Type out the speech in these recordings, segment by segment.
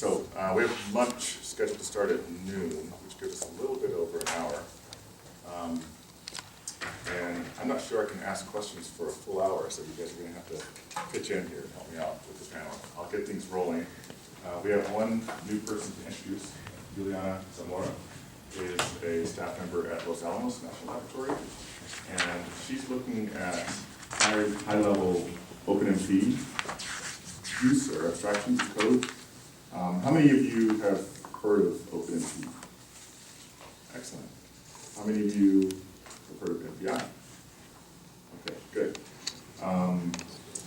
We have lunch scheduled to start at noon, which gives us a little bit over an hour. And I'm not sure I can ask questions for a full hour, so you guys are going to have to pitch in here and help me out with the panel. I'll get things rolling. We have one new person to introduce. Yuliana Zamora is a staff member at Los Alamos National Laboratory, and she's looking at high-level OpenMP use or abstractions of code. How many of you have heard of OpenMP? Excellent. How many of you have heard of MPI? Okay, good.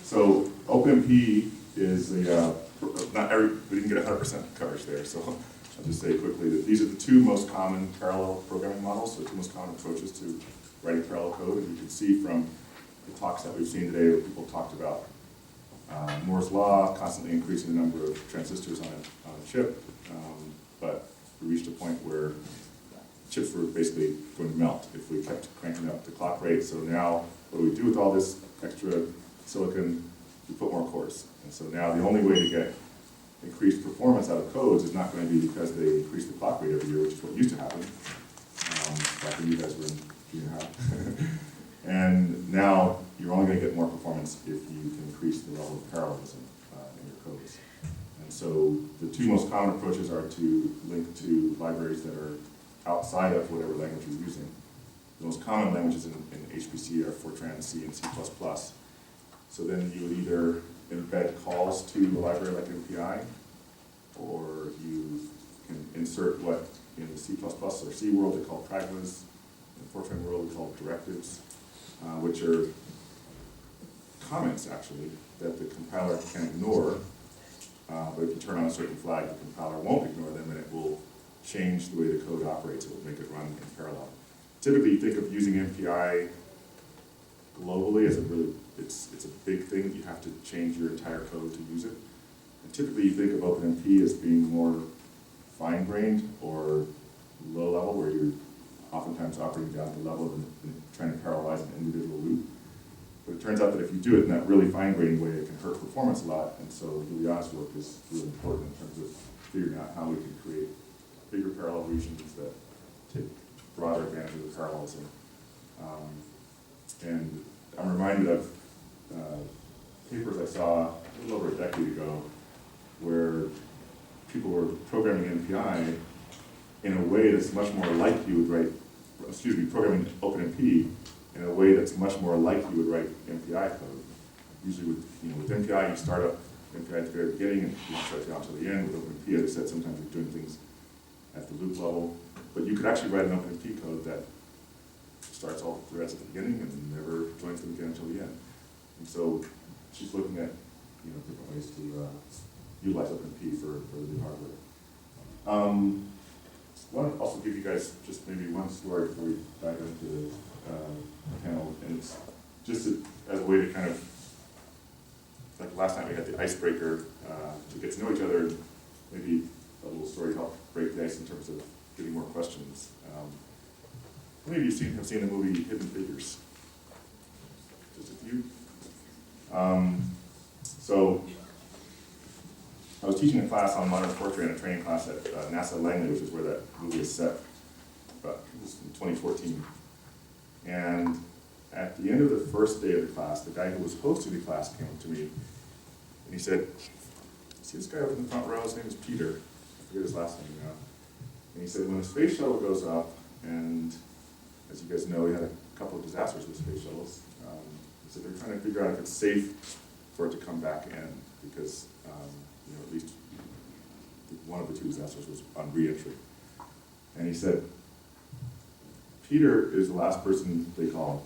So OpenMP is we didn't get 100% coverage there, so I'll just say quickly that these are the two most common parallel programming models, so the two most common approaches to writing parallel code. And you can see from the talks that we've seen today where people talked about Moore's law, constantly increasing the number of transistors on a chip, but we reached a point where chips were basically going to melt if we kept cranking up the clock rate. So now, what do we do with all this extra silicon? We put more cores. And so now the only way to get increased performance out of codes is not going to be because they increase the clock rate every year, which is what used to happen, back when you guys were in junior high. And now you're only going to get more performance if you can increase the level of parallelism in your codes. And so the two most common approaches are to link to libraries that are outside of whatever language you're using. The most common languages in HPC are Fortran, C, and C++. So then you would either embed calls to a library like MPI, or you can insert what in the C++ or C world they call pragmas, in the Fortran world we call directives, which are comments actually that the compiler can ignore, but if you turn on a certain flag, the compiler won't ignore them and it will change the way the code operates. It will make it run in parallel. Typically you think of using MPI globally as it's a big thing. You have to change your entire code to use it. And typically you think of OpenMP as being more fine-grained or low level, where you're oftentimes operating down to the level of trying to parallelize an individual loop. But it turns out that if you do it in that really fine-grained way, it can hurt performance a lot. And so Yuliana's work is really important in terms of figuring out how we can create bigger parallel regions that take broader advantage of the parallelism. And I'm reminded of papers I saw a little over a decade ago where people were programming MPI in a way that's much more like you would write, programming OpenMP in a way that's much more like you would write MPI code. Usually with MPI, you start up MPI at the very beginning and you start it out to the end. With OpenMP, as I said, sometimes you're doing things at the loop level. But you could actually write an OpenMP code that starts all the threads at the beginning and never joins them again until the end. And so she's looking at different ways to utilize OpenMP for the new hardware. I want to also give you guys just maybe one story before we dive into the panel, and it's just as a way to kind of, like last night we had the icebreaker to get to know each other, and maybe a little story to help break the ice in terms of getting more questions. How many of you have seen the movie Hidden Figures? Just a few? So I was teaching a class on modern Fortran, a training class at NASA Langley, which is where that movie is set, but it was in 2014. And at the end of the first day of the class, the guy who was hosting the class came up to me, and he said, "See this guy up in the front row? His name is Peter." I forget his last name now. And he said, when the space shuttle goes up, and as you guys know, we had a couple of disasters with space shuttles. He said they're trying to figure out if it's safe for it to come back in, because at least one of the two disasters was on re-entry. And he said, Peter is the last person they call.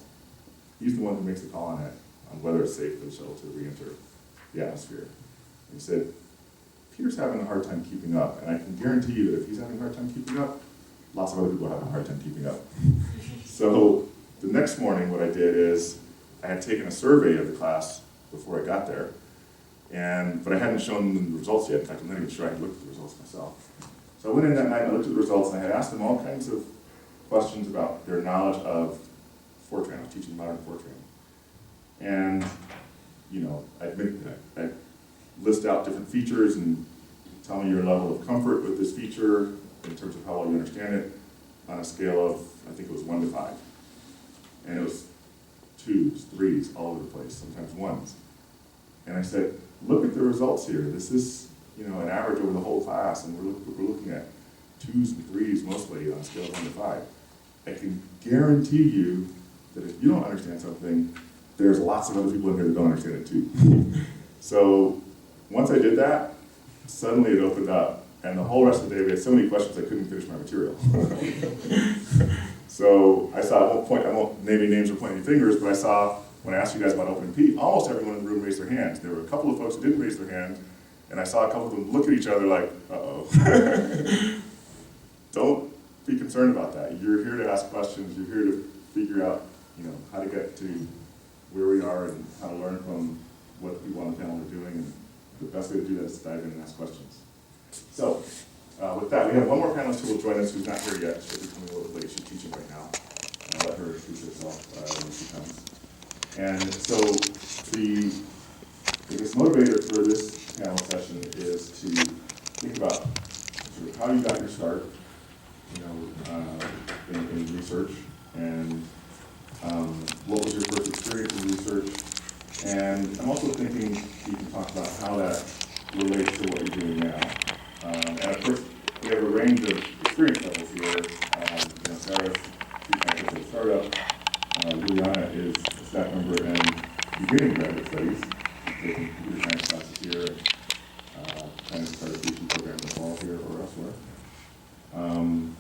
He's the one who makes the call on whether it's safe for the shuttle to re-enter the atmosphere. And he said, Peter's having a hard time keeping up, and I can guarantee you that if he's having a hard time keeping up, lots of other people are having a hard time keeping up. So the next morning what I did is I had taken a survey of the class before I got there, but I hadn't shown them the results yet. In fact, I'm not even sure I had looked at the results myself. So I went in that night and I looked at the results, and I had asked them all kinds of questions about their knowledge of Fortran. I was teaching modern Fortran. And, I list out different features and tell me your level of comfort with this feature in terms of how well you understand it on a scale of, I think it was 1 to 5. And it was 2s, 3s, all over the place, sometimes 1s. And I said, look at the results here. This is, an average over the whole class, and we're looking at 2s and 3s mostly on a scale of 1 to 5. I can guarantee you that if you don't understand something, there's lots of other people in here that don't understand it too. So once I did that, suddenly it opened up, and the whole rest of the day we had so many questions I couldn't finish my material. So I saw at one point, I won't name any names or point any fingers, but I saw when I asked you guys about OpenMP, almost everyone in the room raised their hands. There were a couple of folks who didn't raise their hands, and I saw a couple of them look at each other like, uh-oh. Don't be concerned about that. You're here to ask questions. You're here to figure out, how to get to where we are and how to learn from what the people on the panel are doing. And the best way to do that is to dive in and ask questions. So, with that, we have one more panelist who will join us who's not here yet. She'll be coming a little bit late. She's teaching right now. I'll let her introduce herself when she comes. And so, the biggest motivator for this panel session is to think about sort of how you got your start, in research, and what was your first experience in research. And I'm also thinking you can talk about how that relates to what you're doing now. And of course, we have a range of experience levels here. Sarah's chief scientist at startup. Yuliana is a staff member in beginning graduate studies. She's taking computer science classes here, planning to start a PhD program in the fall here or elsewhere.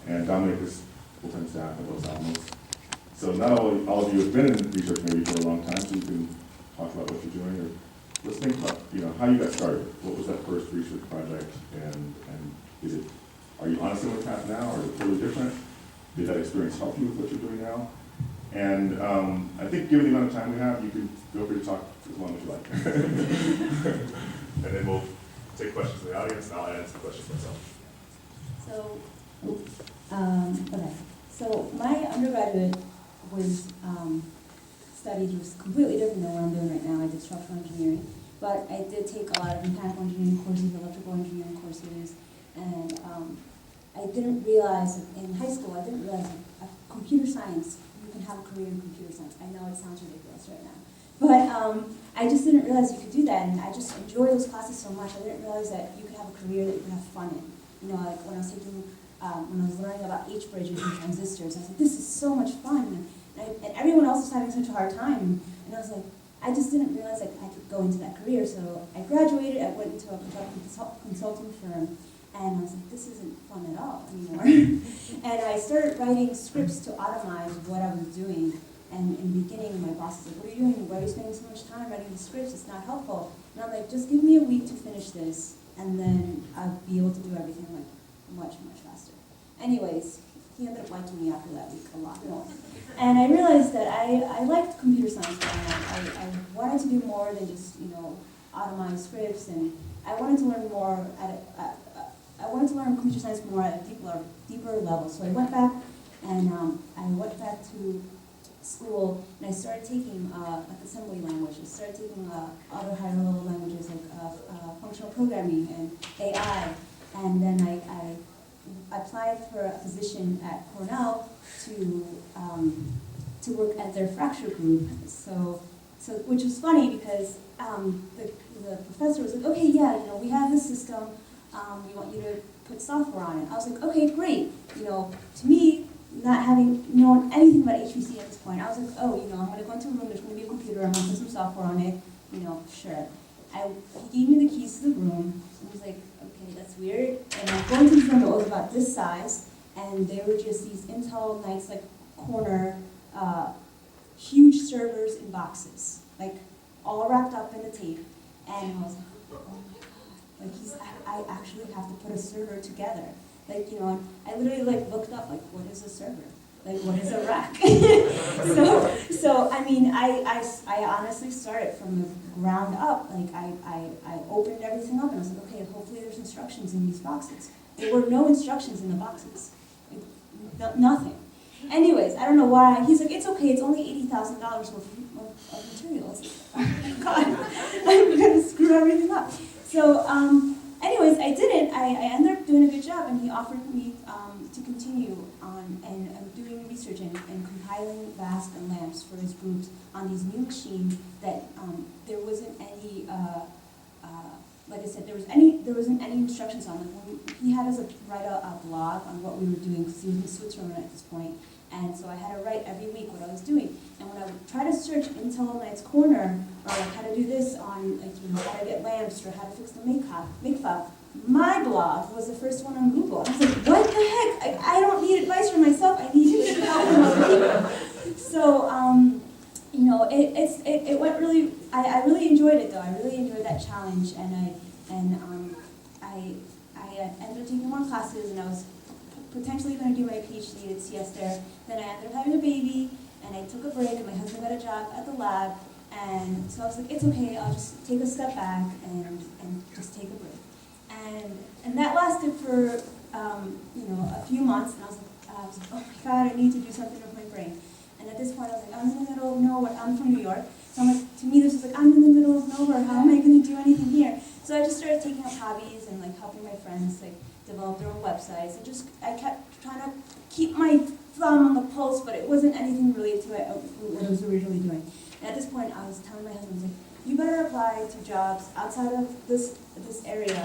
And Dominic is full-time staff at both Alamos. So not all of you have been in research maybe for a long time, so you can talk about what you're doing. Or let's think about how you got started. What was that first research project, and are you on a similar path now, or is it totally different? Did that experience help you with what you're doing now? And I think given the amount of time we have, you can feel free to talk as long as you like. And then we'll take questions from the audience, and I'll answer questions myself. Okay. So my undergraduate studies was completely different than what I'm doing right now. I did structural engineering, but I did take a lot of mechanical engineering courses, electrical engineering courses, and I didn't realize in high school, that computer science, you can have a career in computer science. I know it sounds ridiculous right now, but I just didn't realize you could do that, and I just enjoy those classes so much. I didn't realize that you could have a career that you could have fun in. Like when I was learning about H-bridges and transistors, I was like, this is so much fun. And everyone else was having such a hard time. And I was like, I just didn't realize I could go into that career. So I graduated, I went into a consulting firm, and I was like, this isn't fun at all anymore. And I started writing scripts to automize what I was doing. And in the beginning, my boss was like, what are you doing? Why are you spending so much time writing the scripts? It's not helpful. And I'm like, just give me a week to finish this, and then I'll be able to do everything like much, much faster. Anyways, he ended up liking me after that week a lot more. And I realized that I liked computer science. I wanted to do more than just, automize scripts, and I wanted to learn more I wanted to learn computer science more at a deeper level. So I went back, and I went back to school, and I started taking assembly language. I started taking other higher level languages like functional programming and AI, and then I applied for a position at Cornell to work at their fracture group. So which was funny because the professor was like, okay, yeah, we have this system. We want you to put software on it. I was like, okay, great. To me, not having known anything about HPC at this point, I was like, oh, I'm going to go into a room. There's going to be a computer. I'm going to put some software on it. Sure. He gave me the keys to the room. And I was like, okay, that's weird. And I go into the room. It was about this size, and they were just these Intel nice corner, huge servers in boxes, all wrapped up in the tape. And I was like, oh my god, I actually have to put a server together. And I literally looked up, what is a server? What is a rack? so I mean, I honestly started from the ground up. I opened everything up, and I was like, okay, hopefully there's instructions in these boxes. There were no instructions in the boxes. Nothing. Anyways, I don't know why. He's like, it's okay, it's only $80,000 worth of materials. Oh my god, I'm gonna screw everything up. So anyways, I didn't. I ended up doing a good job, and he offered me to continue on and doing research and compiling VASP and LAMPS for his groups on these new machines that there wasn't any, like I said, there wasn't any instructions on them. He had us write a blog on what we were doing because he was in Switzerland at this point. And so I had to write every week what I was doing. And when I would try to search Intel Knight's Corner, or like how to do this on, like, you know, how to get lamps or how to fix the make fob, my blog was the first one on Google. I was like, what the heck? I don't need advice for myself. I need help from other people. So, you know, it went really. I really enjoyed it though. I really enjoyed that challenge, and I ended up taking more classes, and I was potentially going to do my PhD at CS there. Then I ended up having a baby, and I took a break, and my husband got a job at the lab, and so I was like, it's okay, I'll just take a step back and just take a break. And that lasted for, you know, a few months, and I was like, oh my God, I need to do something with my brain. And at this point, I was like, I'm in the middle of nowhere. I'm from New York, so I'm like, to me, this is like, I'm in the middle of nowhere. How am I going to do anything here? So I just started taking up hobbies and like helping my friends like develop their own websites. And just I kept trying to keep my thumb on the pulse, but it wasn't anything related to what I was originally doing. And at this point, I was telling my husband, I was like, you better apply to jobs outside of this area,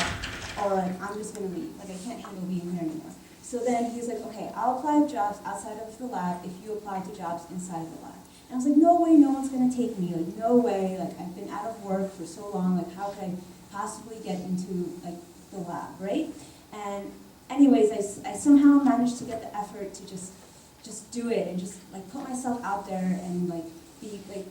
or like I'm just going to leave. Like I can't handle being here anymore. So then he's like, okay, I'll apply to jobs outside of the lab if you apply to jobs inside of the lab. And I was like, no way, no one's going to take me. Like, no way. Like, I've been out of work for so long. Like, how could I possibly get into, like, the lab, right? And anyways, I somehow managed to get the effort to just do it and just, like, put myself out there and, like, be, like,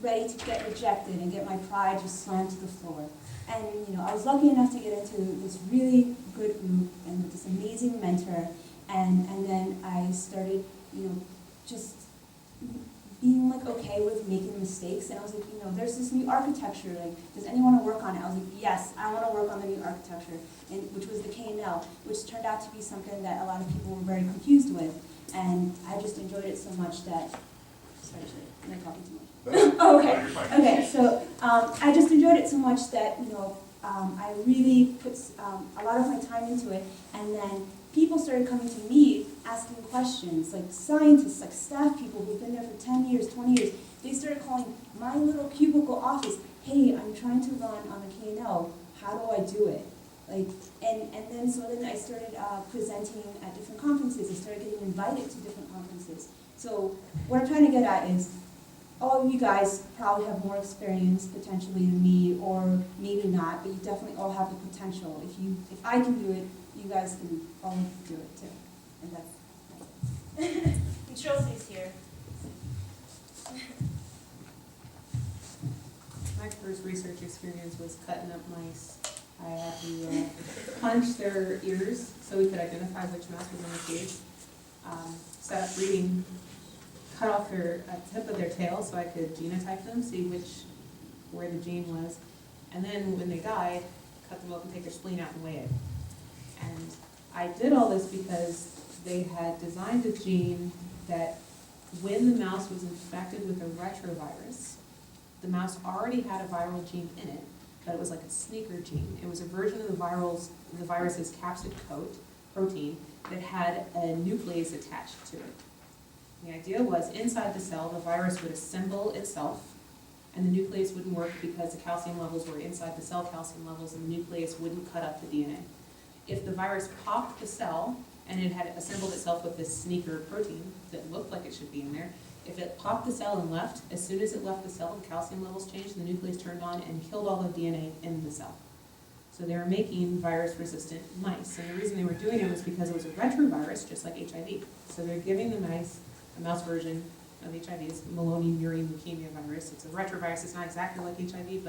ready to get rejected and get my pride just slammed to the floor. And, you know, I was lucky enough to get into this really good group and with this amazing mentor. And then I started, you know, just being like okay with making mistakes. And I was like, you know, there's this new architecture. Like, does anyone want to work on it? I was like, yes, I want to work on the new architecture, which was the KNL, which turned out to be something that a lot of people were very confused with. And I just enjoyed it so much that, sorry, am I talking too much? Oh, okay. Okay, so I just enjoyed it so much that, you know, I really put a lot of my time into it, and then people started coming to me asking questions, like scientists, like staff people who've been there for 10 years, 20 years. They started calling my little cubicle office, hey, I'm trying to run on the KNL, how do I do it? Like, and then I started presenting at different conferences. I started getting invited to different conferences. So what I'm trying to get at is, all of you guys probably have more experience potentially than me, or maybe not, but you definitely all have the potential. If I can do it, you guys can all do it too. And that's it. And Trilce's here. My first research experience was cutting up mice. I had to punch their ears so we could identify which mouse was in the cage. Set up breeding, cut off their tip of their tail so I could genotype them, see where the gene was. And then when they died, cut them open, take their spleen out and weigh it. And I did all this because they had designed a gene that when the mouse was infected with a retrovirus, the mouse already had a viral gene in it, but it was like a sneaker gene. It was a version of the virus's capsid coat protein that had a nuclease attached to it. The idea was inside the cell, the virus would assemble itself, and the nuclease wouldn't work because the calcium levels were inside the cell calcium levels, and the nuclease wouldn't cut up the DNA. If the virus popped the cell, and it had assembled itself with this sneaker protein that looked like it should be in there, if it popped the cell and left, as soon as it left the cell, the calcium levels changed, the nuclease turned on and killed all the DNA in the cell. So they were making virus-resistant mice, and the reason they were doing it was because it was a retrovirus, just like HIV. So they're giving the mice a mouse version of HIV. It's Maloney-Murine leukemia virus. It's a retrovirus. It's not exactly like HIV,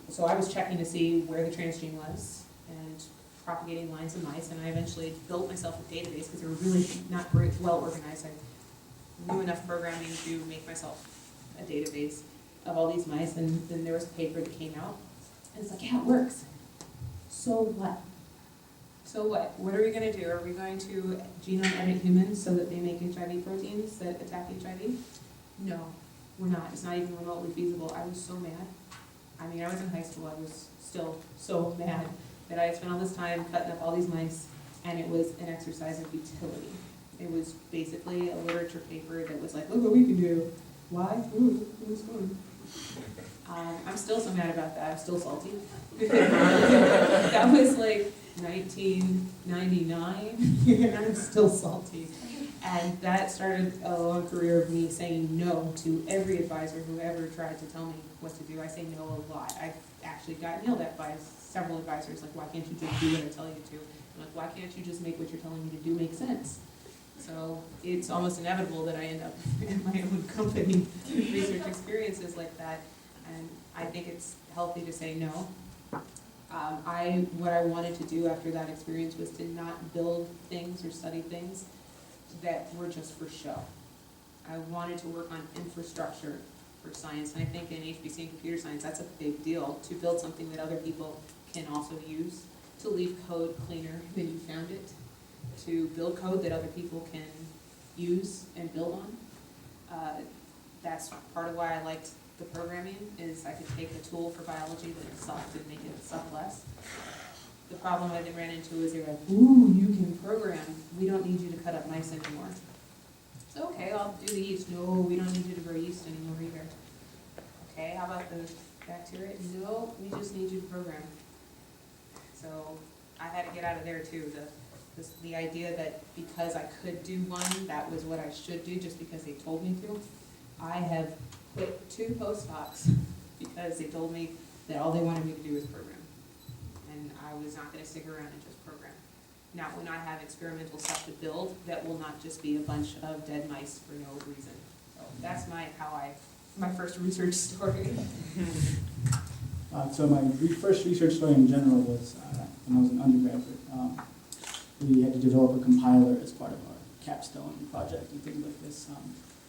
so I was checking to see where the transgene was and propagating lines of mice, and I eventually built myself a database because they were really not very well organized. I knew enough programming to make myself a database of all these mice, and then there was a paper that came out, and it's like, yeah, it works. So what? So what? What are we going to do? Are we going to genome edit humans so that they make HIV proteins that attack HIV? No, we're not. It's not even remotely feasible. I was so mad. I mean, I was in high school. I was still so mad that I had spent all this time cutting up all these mice, and it was an exercise of utility. It was basically a literature paper that was like, look what we can do. Why? Ooh, it was fun. I'm still so mad about that. I'm still salty. That was like 1999, and I'm still salty. And that started a long career of me saying no to every advisor who ever tried to tell me what to do. I say no a lot. I actually got yelled at by several advisors, like, why can't you just do what I tell you to? I'm like, why can't you just make what you're telling me to do make sense? So it's almost inevitable that I end up in my own company with research experiences like that. And I think it's healthy to say no. What I wanted to do after that experience was to not build things or study things that were just for show. I wanted to work on infrastructure for science, and I think in HPC and computer science, that's a big deal, to build something that other people can also use, to leave code cleaner than you found it, to build code that other people can use and build on. That's part of why I liked the programming, is I could take a tool for biology that sucked and make it suck less. The problem I then ran into is they're like, ooh, you can program. We don't need you to cut up mice anymore. So, okay, I'll do the yeast. No, we don't need you to grow yeast anymore either. Okay, how about the bacteria? No, we just need you to program. So I had to get out of there too. The idea that because I could do one, that was what I should do just because they told me to. I have quit 2 postdocs because they told me that all they wanted me to do was program. And I was not going to stick around and just program. Now, when I have experimental stuff to build, that will not just be a bunch of dead mice for no reason. So that's my first research story. So my first research story in general was when I was an undergraduate. We had to develop a compiler as part of our capstone project and things like this.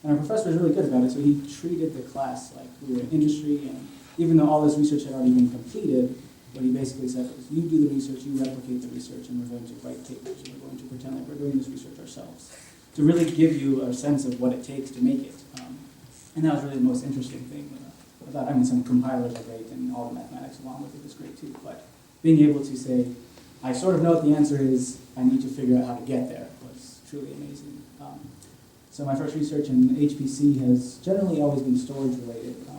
And our professor was really good about it, so he treated the class like we were in industry, and even though all this research had already been completed, what he basically said was, you do the research, you replicate the research, and we're going to write papers, and we're going to pretend like we're doing this research ourselves, to really give you a sense of what it takes to make it. And that was really the most interesting thing about, I mean, some compilers are great, and all the mathematics along with it is great too, but being able to say, I sort of know what the answer is, I need to figure out how to get there, was truly amazing. So my first research in HPC has generally always been storage related. I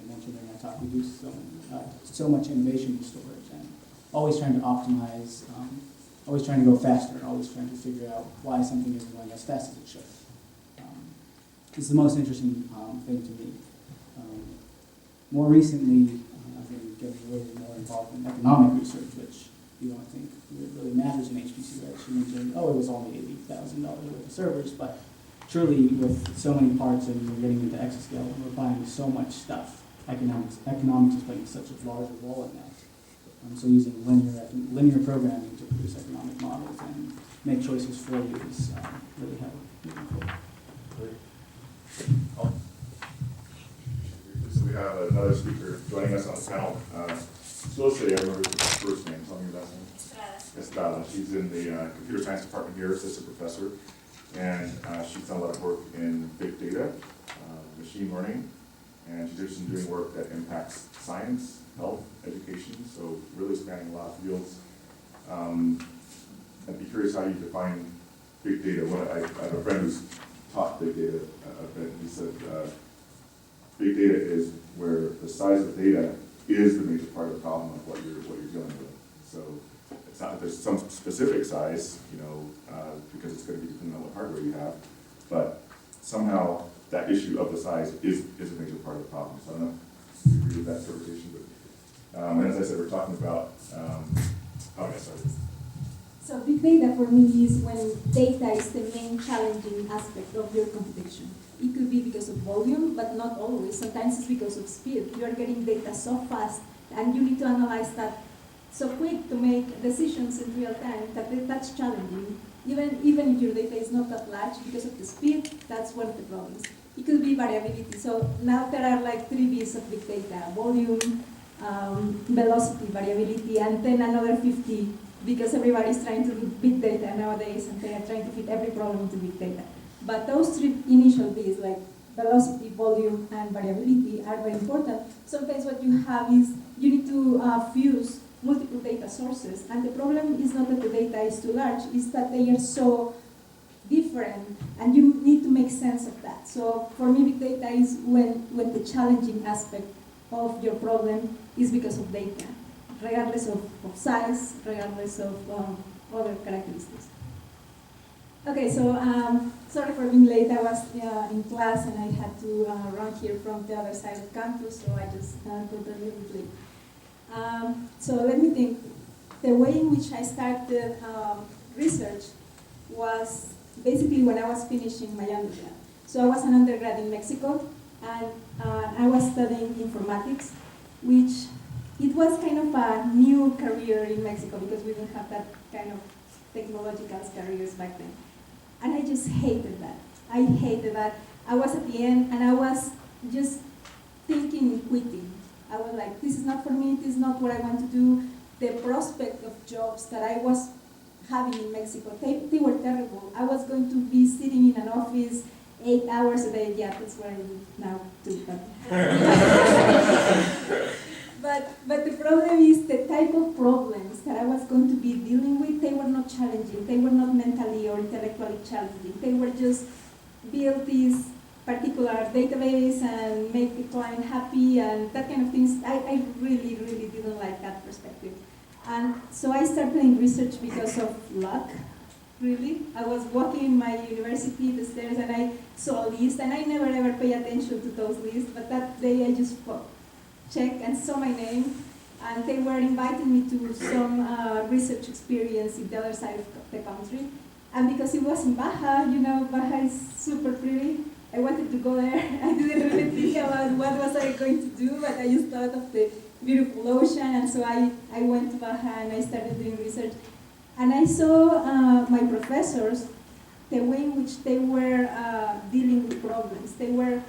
mentioned during my talk, we do so much innovation in storage, and always trying to optimize, always trying to go faster, and always trying to figure out why something isn't going as fast as it should. It's the most interesting thing to me. More recently, I've been getting a little more involved in economic research, which you don't think really matters in HPC, right? She mentioned, oh, it was only $80,000 worth of servers, but truly with so many parts and we're getting into exascale and we're buying so much stuff, economics is playing such a larger role in that. So using linear programming to produce economic models and make choices for you is really how we're moving forward. So we have another speaker joining us on the panel. Trilce, I remember her first name. Tell me your last name. Estrada. She's in the computer science department here, assistant professor, and she's done a lot of work in big data, machine learning, and she's interested in doing work that impacts science, health, education, so really spanning a lot of fields. I'd be curious how you define big data. I have a friend who's taught big data a bit, and he said big data is where the size of data is the major part of the problem of what you're dealing with. So it's not that there's some specific size, because it's going to be dependent on what hardware you have, but somehow that issue of the size is a major part of the problem. So I don't know if you agree with that interpretation, but and as I said, we're talking about, So big data for me is when data is the main challenging aspect of your computation. It could be because of volume, but not always. Sometimes it's because of speed. You are getting data so fast, and you need to analyze that so quick to make decisions in real time that's challenging. Even if your data is not that large, because of the speed, that's one of the problems. It could be variability. So now there are like 3 V's of big data: volume, velocity, variability, and then another 50, because everybody's trying to do big data nowadays, and they are trying to fit every problem into big data. But those 3 initial V's, like velocity, volume, and variability, are very important. Sometimes what you have is you need to fuse multiple data sources. And the problem is not that the data is too large, it's that they are so different, and you need to make sense of that. So for me, big data is when the challenging aspect of your problem is because of data, regardless of size, regardless of other characteristics. Okay, so sorry for being late. I was in class and I had to run here from the other side of campus, so I just got a little bit late. So let me think. The way in which I started research was basically when I was finishing my undergrad. So I was an undergrad in Mexico, and I was studying informatics, which it was kind of a new career in Mexico because we didn't have that kind of technological careers back then. And I just hated that. I hated that. I was at the end and I was just thinking quitting. I was like, this is not for me, this is not what I want to do. The prospect of jobs that I was having in Mexico, they were terrible. I was going to be sitting in an office 8 hours a day. Yeah, that's what I do now too. But the problem is the type of problems that I was going to be dealing with, they were not challenging. They were not mentally or intellectually challenging. They were just build this particular database and make the client happy and that kind of things. I really, really didn't like that perspective. And so I started doing research because of luck, really. I was walking in my university, the stairs, and I saw a list, and I never ever pay attention to those lists, but that day I just checked and saw my name, and they were inviting me to some research experience in the other side of the country. And because it was in Baja, you know, Baja is super pretty, I wanted to go there. I didn't really think about what was I going to do, but I just thought of the beautiful ocean, and so I went to Baja and I started doing research. And I saw my professors, the way in which they were dealing with problems. They were,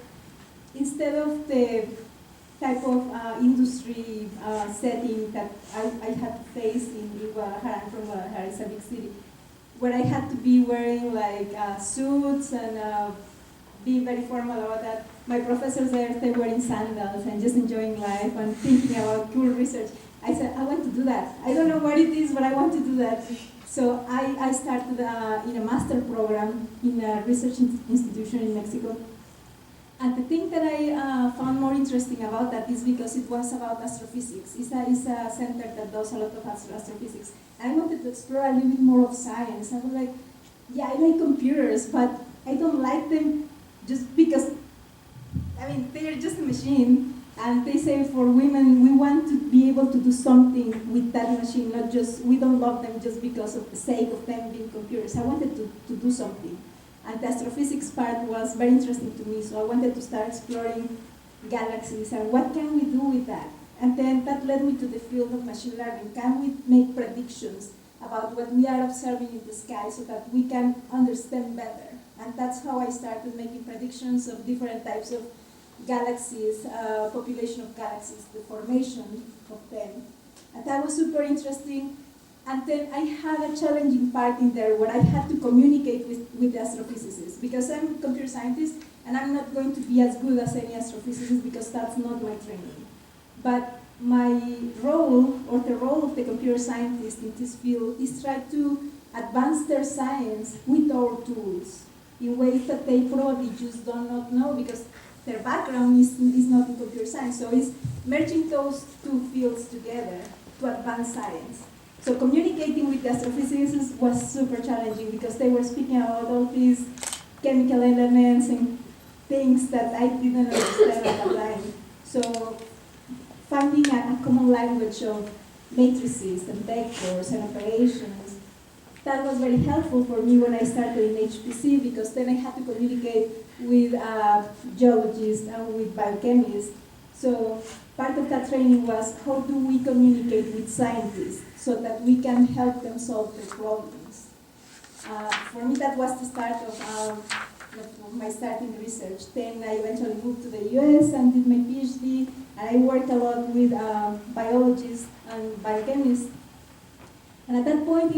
instead of the type of industry setting that I had to face in Guadalajara, I'm from Guadalajara, it's a big city, where I had to be wearing like suits and be very formal about that. My professors there, they were in sandals and just enjoying life and thinking about cool research. I said, I want to do that. I don't know what it is, but I want to do that. So I started in a master program in a research institution in Mexico. And the thing that I found more interesting about that is because it was about astrophysics. It's a center that does a lot of astrophysics. And I wanted to explore a little bit more of science. I was like, yeah, I like computers, but I don't like them just because, I mean, they are just a machine. And they say for women, we want to be able to do something with that machine, not just, we don't love them just because of the sake of them being computers. I wanted to do something. And the astrophysics part was very interesting to me, so I wanted to start exploring galaxies and what can we do with that? And then that led me to the field of machine learning. Can we make predictions about what we are observing in the sky so that we can understand better? And that's how I started making predictions of different types of galaxies, population of galaxies, the formation of them. And that was super interesting. And then I had a challenging part in there where I had to communicate with the astrophysicists, because I'm a computer scientist and I'm not going to be as good as any astrophysicist because that's not my training. But my role, or the role of the computer scientist in this field, is try to advance their science with our tools in ways that they probably just do not know because their background is not in computer science. So it's merging those two fields together to advance science. So communicating with the astrophysicists was super challenging because they were speaking about all these chemical elements and things that I didn't understand at the time. So finding a common language of matrices and vectors and operations, that was very helpful for me when I started in HPC because then I had to communicate with geologists and with biochemists. So part of that training was how do we communicate with scientists so that we can help them solve their problems. For me, that was the start of my start in research. Then I eventually moved to the US and did my PhD, and I worked a lot with biologists and biochemists. And at that point,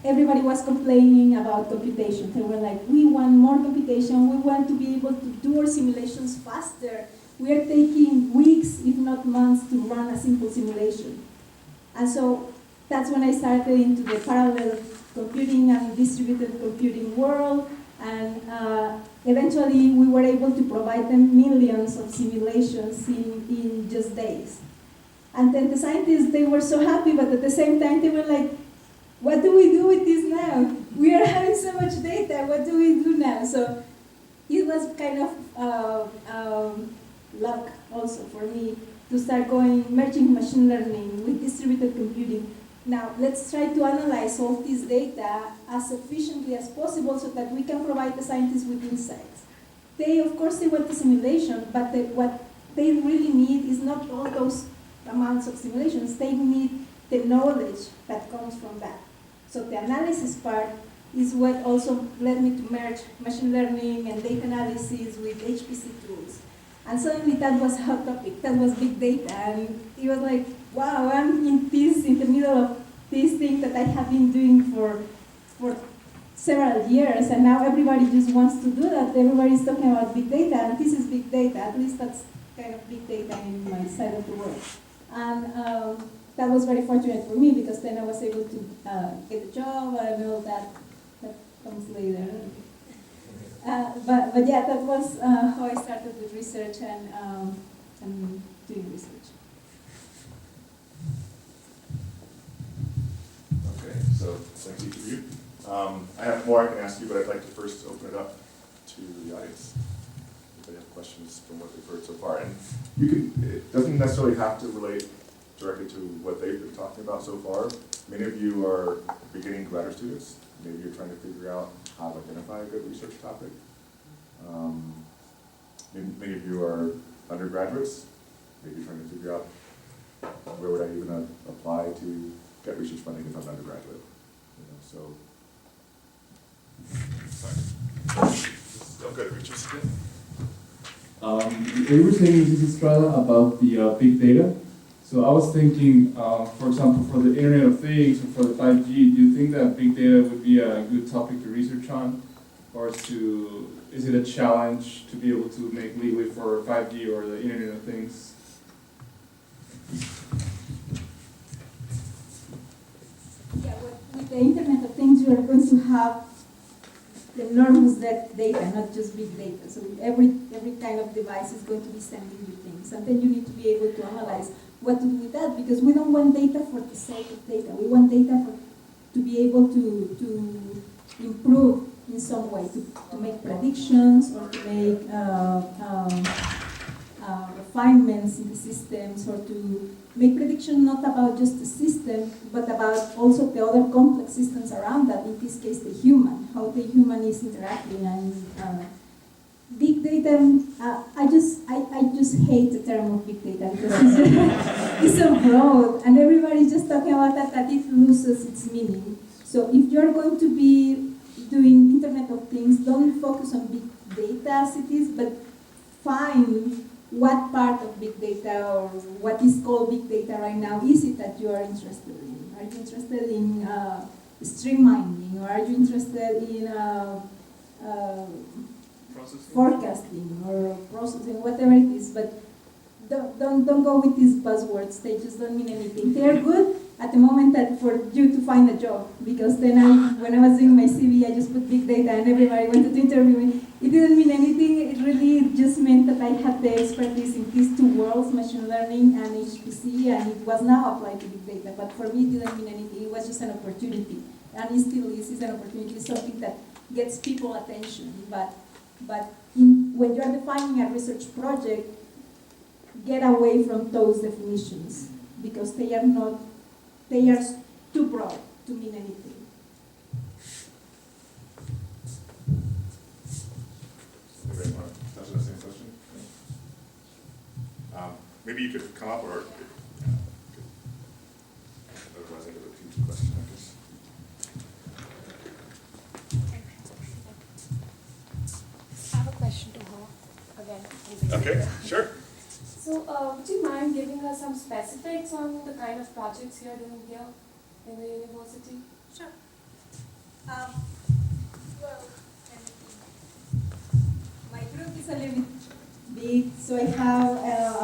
everybody was complaining about computation. They were like, we want more computation, we want to be able to do our simulations faster, we are taking weeks, if not months, to run a simple simulation. And so that's when I started into the parallel computing and distributed computing world, and eventually we were able to provide them millions of simulations in just days. And then the scientists, they were so happy, but at the same time they were like, what do we do with this now? We are having so much data, what do we do now? So it was kind of luck also for me to start merging machine learning with distributed computing. Now, let's try to analyze all this data as efficiently as possible so that we can provide the scientists with insights. Of course, they want the simulation, but what they really need is not all those amounts of simulations. They need the knowledge that comes from that. So the analysis part is what also led me to merge machine learning and data analysis with HPC tools. And suddenly that was a hot topic, that was big data, and it was like, wow, I'm in the middle of this thing that I have been doing for several years, and now everybody just wants to do that. Everybody's talking about big data, and this is big data. At least that's kind of big data in my side of the world. And that was very fortunate for me, because then I was able to get a job and all that comes later. But yeah, that was how I started with research and doing research. Okay, so thank you for you. I have more I can ask you, but I'd like to first open it up to the audience. If they have questions from what they've heard so far. And it doesn't necessarily have to relate directly to what they've been talking about so far. Many of you are beginning graduate students. Maybe you're trying to figure out how to identify a good research topic. Many of you are undergraduates. Maybe you're trying to figure out where would I even apply to get research funding if I'm an undergraduate. So, sorry. Still good at Richardson. We were saying this is Estrada about the big data. So I was thinking, for example, for the Internet of Things or for the 5G, do you think that big data would be a good topic to research on? Or is it a challenge to be able to make leeway for 5G or the Internet of Things? Yeah, with the Internet of Things, you are going to have enormous data, not just big data. So every kind of device is going to be sending you things. And then you need to be able to analyze what to do with that, because we don't want data for the sake of data. We want data to be able to improve in some way, to make predictions or to make refinements in the systems, or to make predictions not about just the system, but about also the other complex systems around that, in this case the human, how the human is interacting. And big data, I just hate the term of big data, because it's so broad, and everybody's just talking about that it loses its meaning. So if you're going to be doing Internet of Things, don't focus on big data as it is, but find what part of big data or what is called big data right now is it that you are interested in. Are you interested in stream mining, or are you interested in forecasting or processing, whatever it is? But don't go with these buzzwords. They just don't mean anything. They are good at the moment that for you to find a job, because then when I was doing my CV, I just put big data and everybody wanted to interview me. It didn't mean anything. It really just meant that I had the expertise in these two worlds, machine learning and HPC, and it was now applied to big data. But for me, it didn't mean anything. It was just an opportunity, and it still is. It's an opportunity. It's something that gets people attention. But when you are defining a research project, get away from those definitions, because they are too broad to mean anything. Anybody want to touch on the same question? Maybe you could come up, or otherwise I could repeat the question, I guess. I have a question to her again. Okay, sure. So, would you mind giving us some specifics on the kind of projects you are doing here in the university? Sure. Well, my group is a little bit big. So I have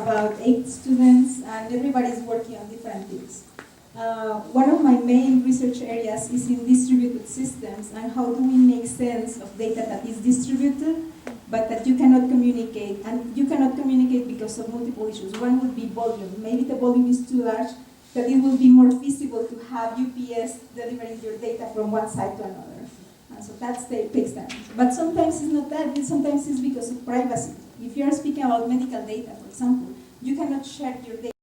about 8 students, and everybody's working on different things. One of my main research areas is in distributed systems, and how do we make sense of data that is distributed, but that you cannot communicate, and you cannot communicate because of multiple issues. One would be volume. Maybe the volume is too large, that it will be more feasible to have UPS delivering your data from one side to another. And so that's the takes time. But sometimes it's not that, sometimes it's because of privacy. If you are speaking about medical data, for example, you cannot share your data